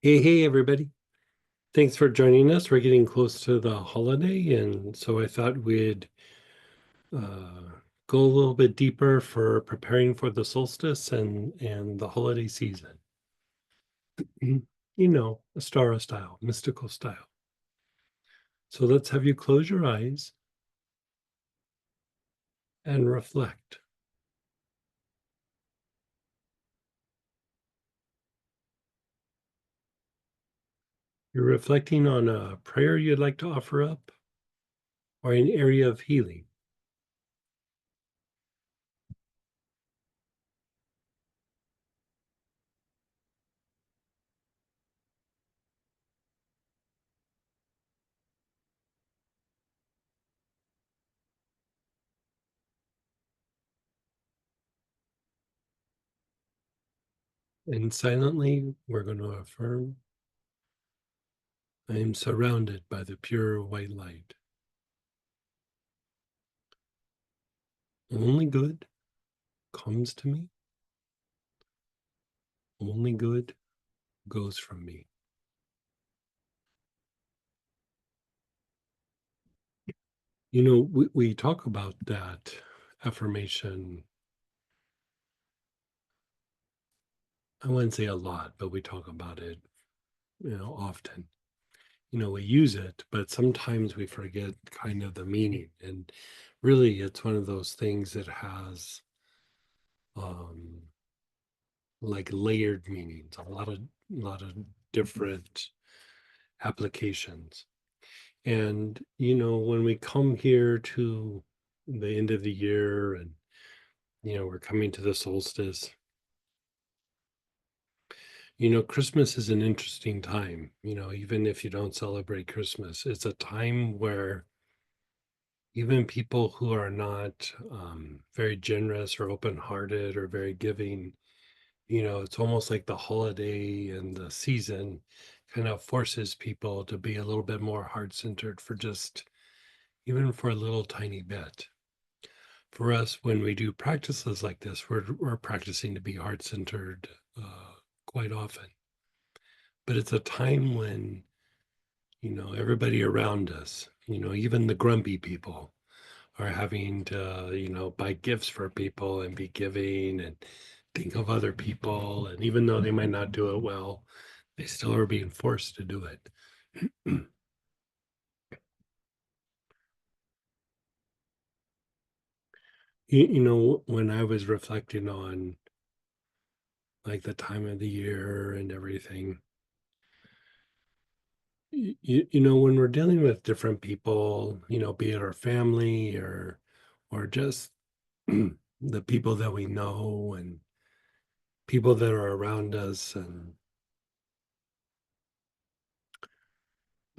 Hey, everybody. Thanks for joining us. We're getting close to the holiday, and so I thought we'd go a little bit deeper for preparing for the solstice and the holiday season. Astara style, mystical style. So let's have you close your eyes and reflect. You're reflecting on a prayer you'd like to offer up or an area of healing. And silently, we're going to affirm, I am surrounded by the pure white light. Only good comes to me. Only good goes from me. We talk about that affirmation. I wouldn't say a lot, but we talk about it, often. We use it, but sometimes we forget kind of the meaning. And really, it's one of those things that has um, like layered meanings, a lot of different applications. And when we come here to the end of the year and we're coming to the solstice. Christmas is an interesting time. Even if you don't celebrate Christmas, it's a time where even people who are not very generous or open-hearted or very giving, it's almost like the holiday and the season kind of forces people to be a little bit more heart-centered for just even for a little tiny bit. For us, when we do practices like this, we're practicing to be heart-centered quite often. But it's a time when, everybody around us, even the grumpy people are having to, buy gifts for people and be giving and think of other people. And even though they might not do it well, they still are being forced to do it. When I was reflecting on like the time of the year and everything, when we're dealing with different people, be it our family or just the people that we know and people that are around us, and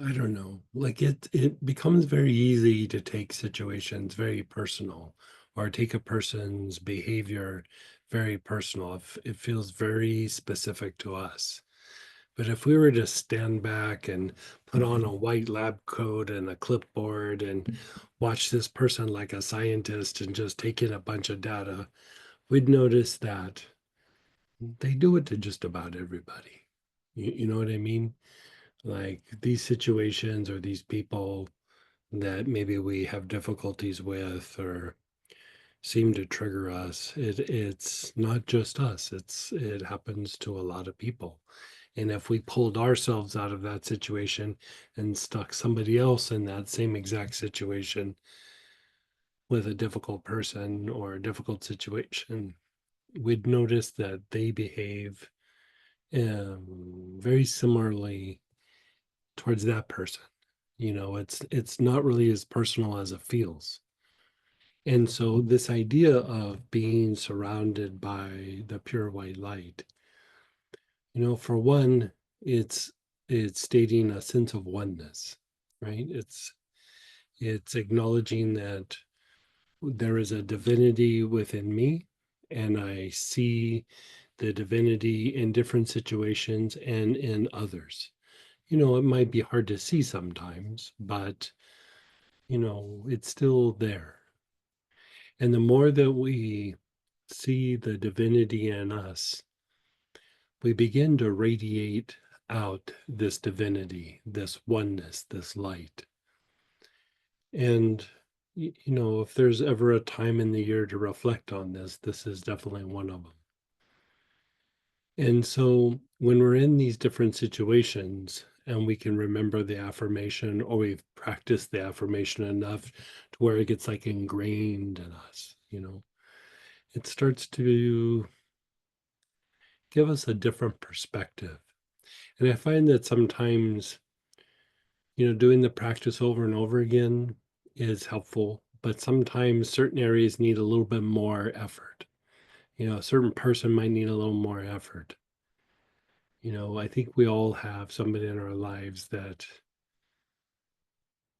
I don't know, like it becomes very easy to take situations very personal or take a person's behavior very personal if it feels very specific to us. But if we were to stand back and put on a white lab coat and a clipboard and watch this person like a scientist and just take in a bunch of data, we'd notice that they do it to just about everybody. You know what I mean? Like these situations or these people that maybe we have difficulties with or seem to trigger us, it's not just us. It happens to a lot of people. And if we pulled ourselves out of that situation and stuck somebody else in that same exact situation with a difficult person or a difficult situation, we'd notice that they behave very similarly towards that person. It's not really as personal as it feels. And so this idea of being surrounded by the pure white light, for one, it's it's stating a sense of oneness, right? It's acknowledging that there is a divinity within me, and I see the divinity in different situations and in others. It might be hard to see sometimes, but it's still there. And the more that we see the divinity in us, we begin to radiate out this divinity, this oneness, this light. And, if there's ever a time in the year to reflect on this, this is definitely one of them. And so when we're in these different situations and we can remember the affirmation, or we've practiced the affirmation enough to where it gets like ingrained in us, it starts to give us a different perspective. And I find that sometimes, doing the practice over and over again is helpful, but sometimes certain areas need a little bit more effort. A certain person might need a little more effort. I think we all have somebody in our lives that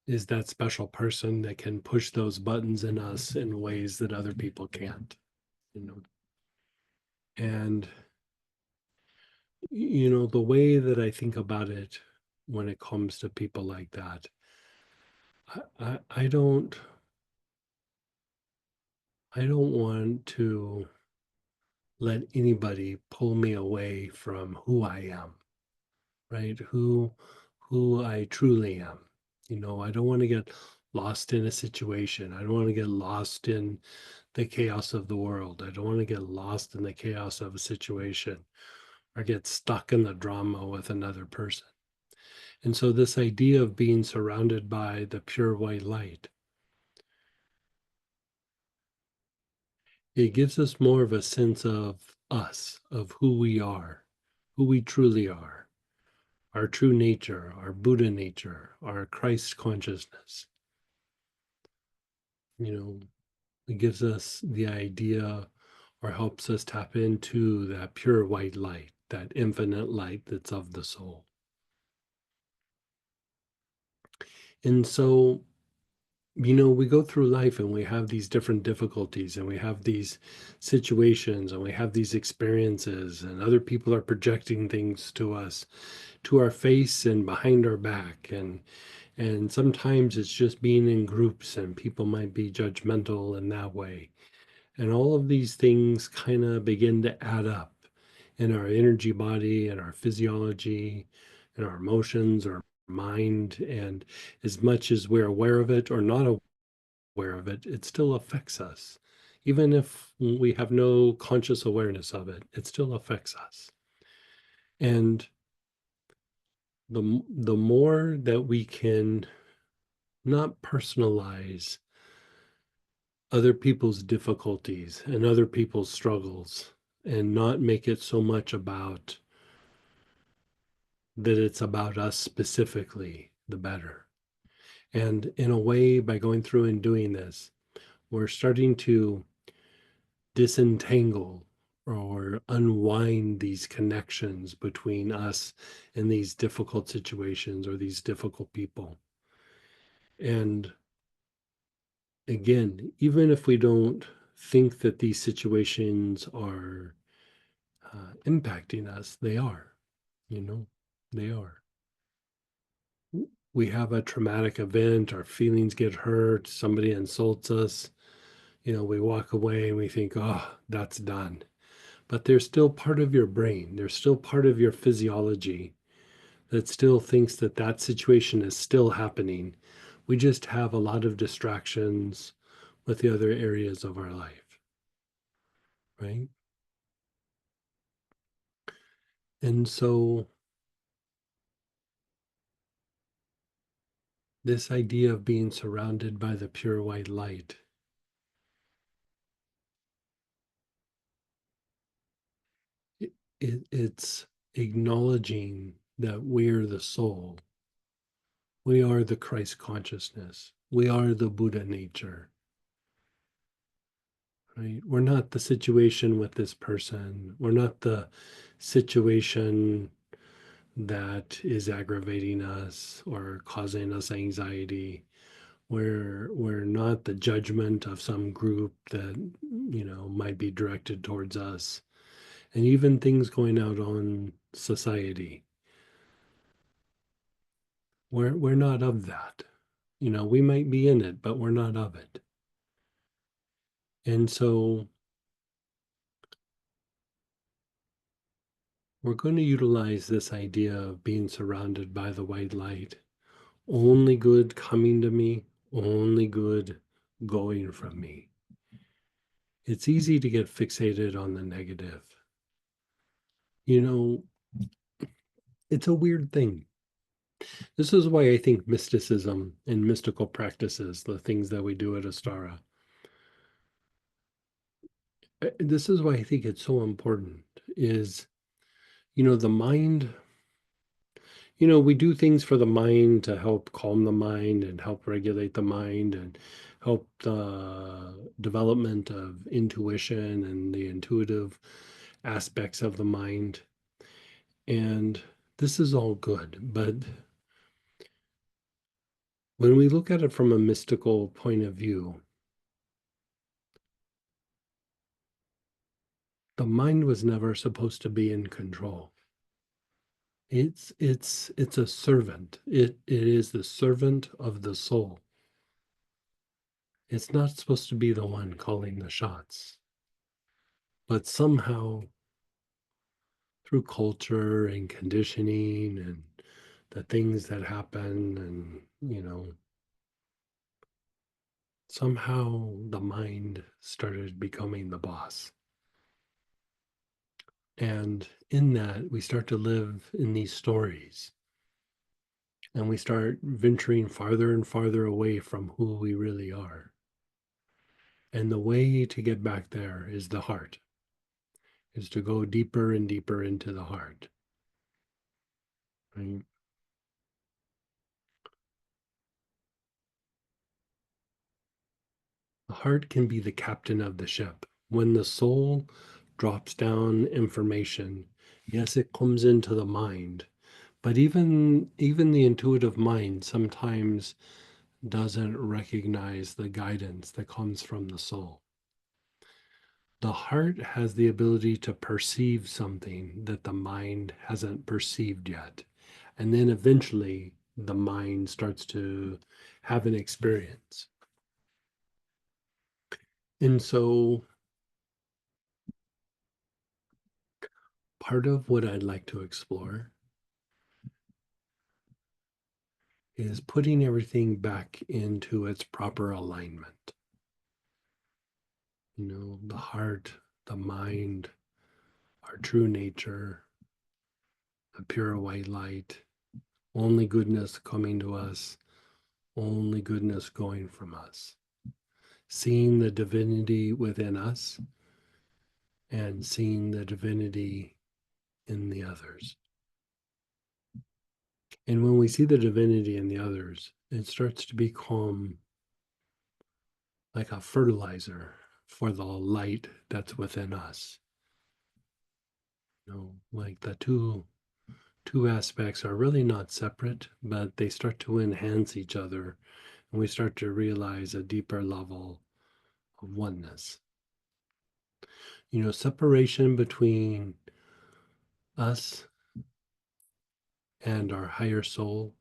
is that special person that can push those buttons in us in ways that other people can't, you know. And, the way that I think about it when it comes to people like that, I don't want to let anybody pull me away from who I am, right? Who I truly am. I don't want to get lost in a situation. I don't want to get lost in the chaos of the world. I don't want to get lost in the chaos of a situation or get stuck in the drama with another person. And so this idea of being surrounded by the pure white light, it gives us more of a sense of us, of who we are, who we truly are, our true nature, our Buddha nature, our Christ consciousness. It gives us the idea, or helps us tap into that pure white light, that infinite light that's of the soul. And so, we go through life and we have these different difficulties and we have these situations and we have these experiences, and other people are projecting things to us, to our face and behind our back. And sometimes it's just being in groups and people might be judgmental in that way. And all of these things kind of begin to add up in our energy body and our physiology and our emotions, our mind. And as much as we're aware of it or not aware of it, it still affects us. Even if we have no conscious awareness of it, it still affects us. And the more that we can not personalize other people's difficulties and other people's struggles, and not make it so much about that it's about us specifically, the better. And in a way, by going through and doing this, we're starting to disentangle or unwind these connections between us and these difficult situations or these difficult people. And again, even if we don't think that these situations are impacting us, they are, you know, they are. We have a traumatic event, our feelings get hurt, somebody insults us, we walk away and we think, oh, that's done. But there's still part of your brain, there's still part of your physiology that still thinks that that situation is still happening. We just have a lot of distractions with the other areas of our life, right? And so this idea of being surrounded by the pure white light, it's acknowledging that we're the soul. We are the Christ consciousness. We are the Buddha nature, right? We're not the situation with this person. We're not the situation that is aggravating us or causing us anxiety. We're not the judgment of some group that, might be directed towards us. And even things going out on society. We're not of that. We might be in it, but we're not of it. And so we're going to utilize this idea of being surrounded by the white light. Only good coming to me, only good going from me. It's easy to get fixated on the negative. You know, it's a weird thing. This is why I think mysticism and mystical practices, the things that we do at Astara, this is why I think it's so important is, the mind, we do things for the mind to help calm the mind and help regulate the mind and help the development of intuition and the intuitive aspects of the mind. And this is all good. But when we look at it from a mystical point of view, the mind was never supposed to be in control. It's a servant. It is the servant of the soul. It's not supposed to be the one calling the shots. But somehow, through culture and conditioning and the things that happen, and somehow the mind started becoming the boss. And in that, we start to live in these stories, and we start venturing farther and farther away from who we really are. And the way to get back there is the heart, is to go deeper and deeper into the heart. Right? The heart can be the captain of the ship. When the soul drops down information, yes, it comes into the mind, but even the intuitive mind sometimes doesn't recognize the guidance that comes from the soul. The heart has the ability to perceive something that the mind hasn't perceived yet. And then eventually the mind starts to have an experience. And so part of what I'd like to explore is putting everything back into its proper alignment. The heart, the mind, our true nature, the pure white light, only goodness coming to us, only goodness going from us. Seeing the divinity within us and seeing the divinity in the others. And when we see the divinity in the others, it starts to become like a fertilizer for the light that's within us. Like the two aspects are really not separate, but they start to enhance each other, and we start to realize a deeper level of oneness. Separation between us and our higher soul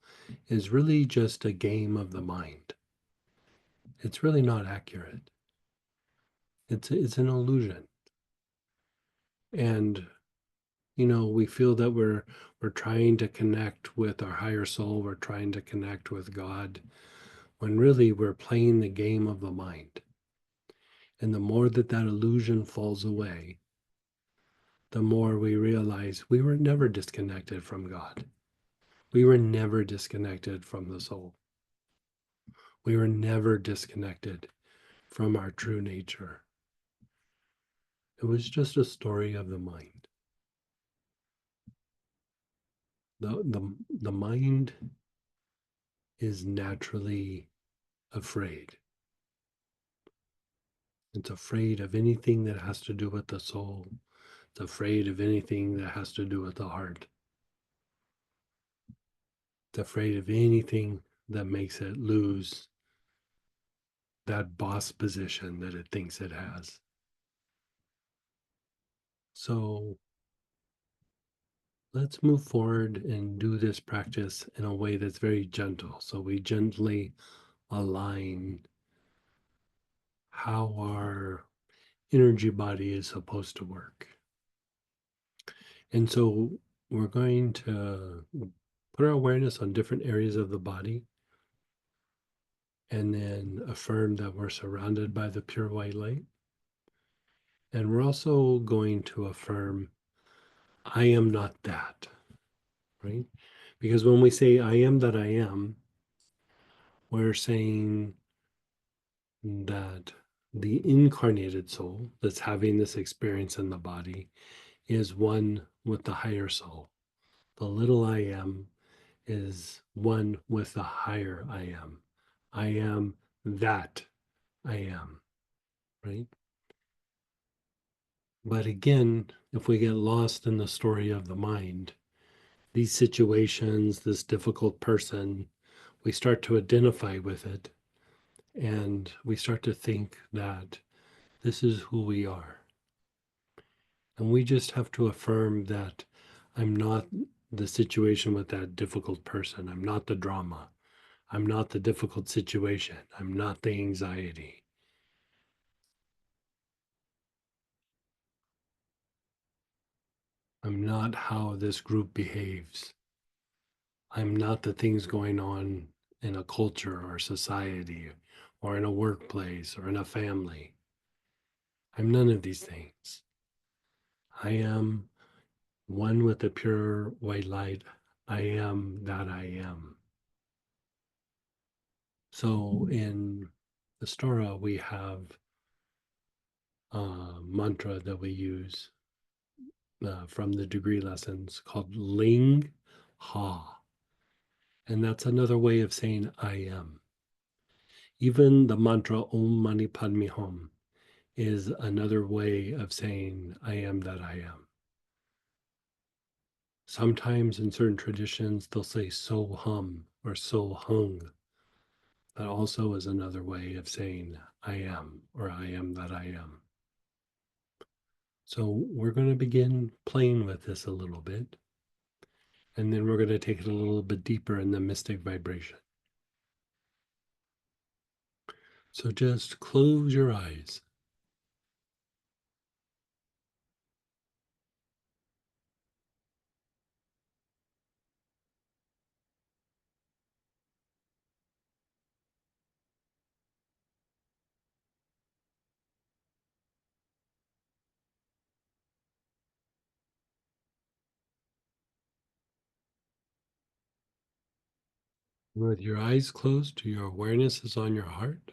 is really just a game of the mind. It's really not accurate. It's an illusion. And we feel that we're trying to connect with our higher soul, we're trying to connect with God, when really we're playing the game of the mind. And the more that illusion falls away, the more we realize we were never disconnected from God. We were never disconnected from the soul. We were never disconnected from our true nature. It was just a story of the mind. The mind is naturally afraid. It's afraid of anything that has to do with the soul. It's afraid of anything that has to do with the heart. It's afraid of anything that makes it lose that boss position that it thinks it has. So let's move forward and do this practice in a way that's very gentle. So we gently align how our energy body is supposed to work. And so we're going to put our awareness on different areas of the body and then affirm that we're surrounded by the pure white light. And we're also going to affirm, I am not that, right? Because when we say, I am that I am, we're saying that the incarnated soul that's having this experience in the body is one with the higher soul. The little I am is one with the higher I am. I am that I am, right? But again, if we get lost in the story of the mind, these situations, this difficult person, we start to identify with it and we start to think that this is who we are. And we just have to affirm that I'm not the situation with that difficult person. I'm not the drama. I'm not the difficult situation. I'm not the anxiety. I'm not how this group behaves. I'm not the things going on in a culture or society or in a workplace or in a family. I'm none of these things. I am one with the pure white light. I am that I am. So in the Stora, we have a mantra that we use from the degree lessons called Ling Ha. And that's another way of saying I am. Even the mantra Om Mani Padme Hum is another way of saying I am that I am. Sometimes in certain traditions, they'll say so hum or so hung. That also is another way of saying I am or I am that I am. So we're going to begin playing with this a little bit. And then we're going to take it a little bit deeper in the mystic vibration. So just close your eyes. With your eyes closed, your awareness is on your heart.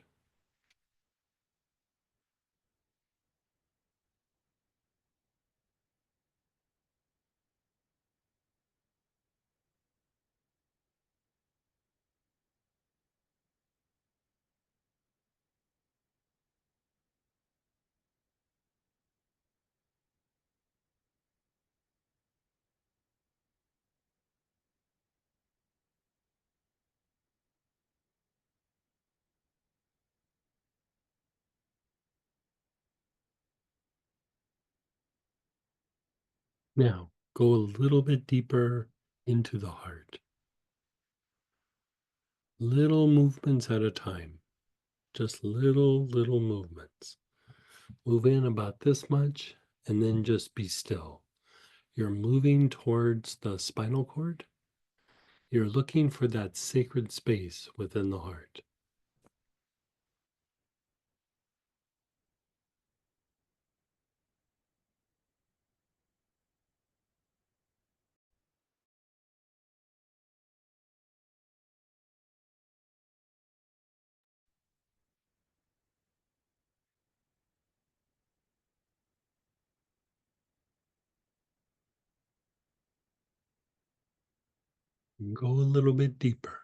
Now, go a little bit deeper into the heart. Little movements at a time. Just little movements. Move in about this much and then just be still. You're moving towards the spinal cord. You're looking for that sacred space within the heart. Go a little bit deeper.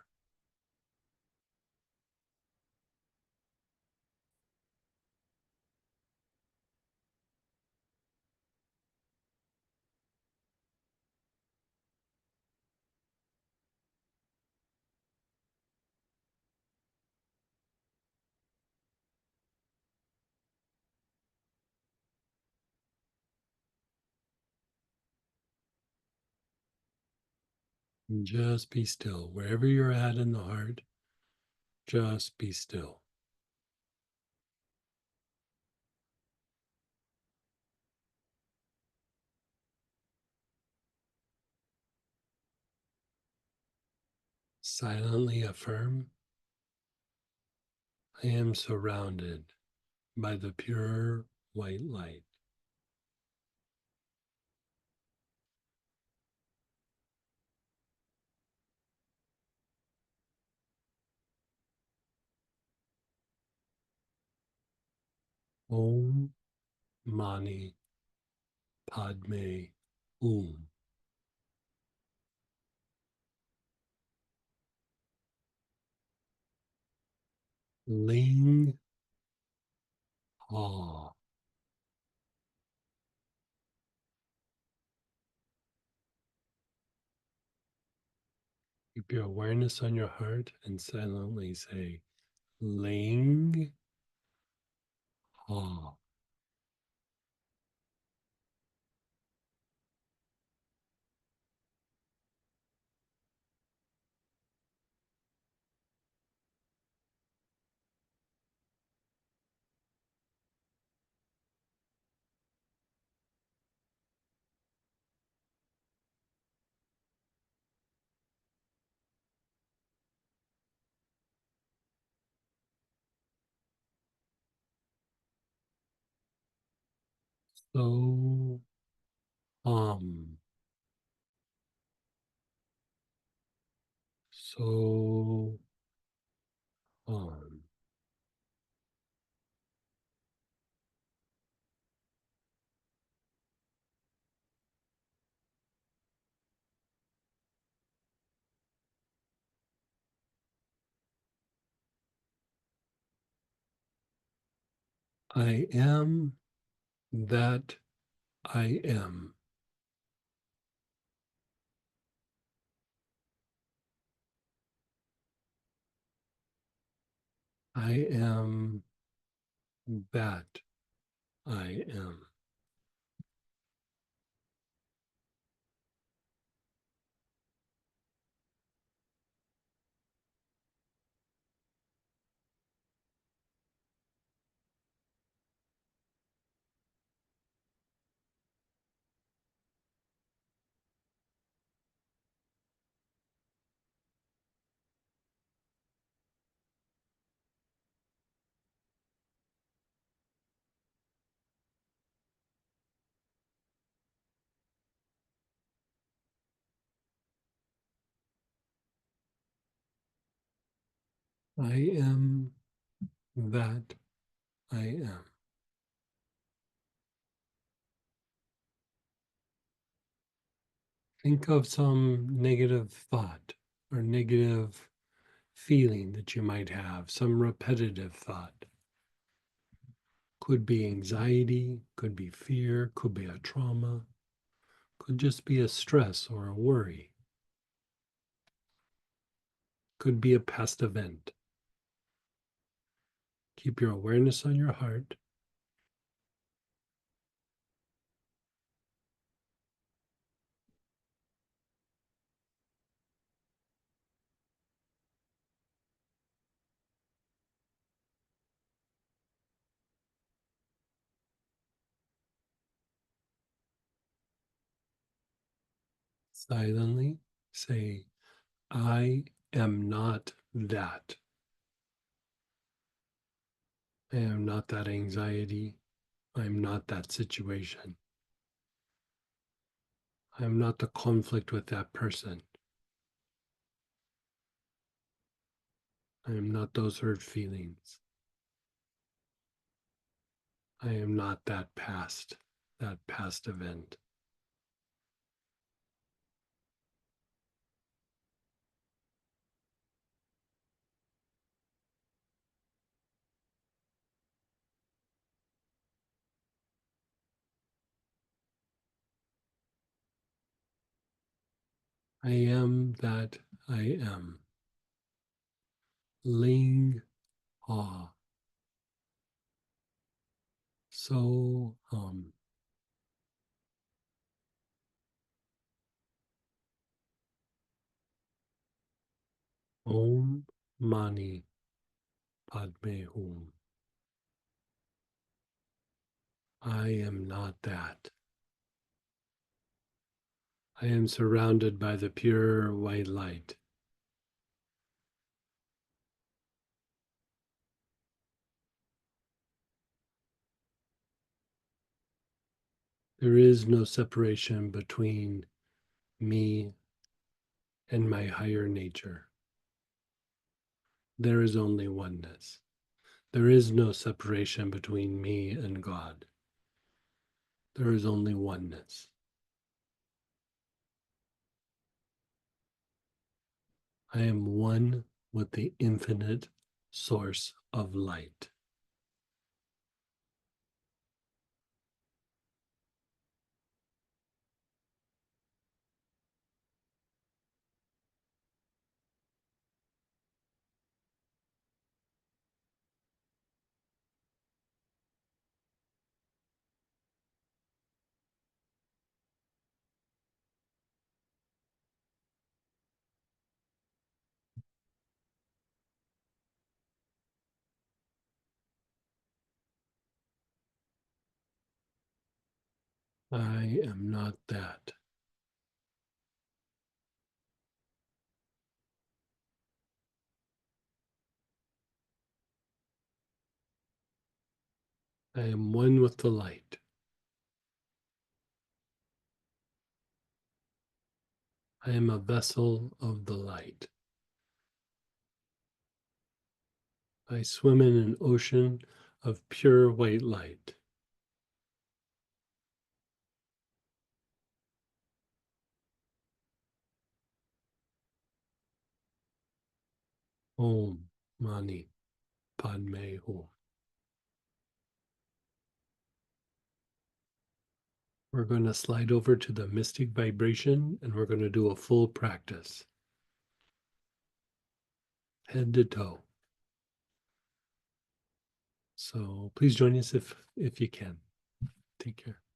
Just be still. Wherever you're at in the heart, just be still. Silently affirm, I am surrounded by the pure white light. Om Mani Padme Hum. Ling Ha. Keep your awareness on your heart and silently say Ling Ha. So so um. I am that I am. I am that I am. I am that I am. Think of some negative thought or negative feeling that you might have, some repetitive thought. Could be anxiety, could be fear, could be a trauma, could just be a stress or a worry, could be a past event. Keep your awareness on your heart. Silently say, I am not that. I am not that anxiety. I am not that situation. I am not the conflict with that person. I am not those hurt feelings. I am not that past event. I am that I am. Ling Ha. So Om Mani Padme Hum. I am not that. I am surrounded by the pure white light. There is no separation between me and my higher nature. There is only oneness. There is no separation between me and God. There is only oneness. I am one with the infinite source of light. I am not that. I am one with the light. I am a vessel of the light. I swim in an ocean of pure white light. Om Mani Padme Hum. We're going to slide over to the mystic vibration and we're going to do a full practice, head to toe. So please join us if you can. Take care.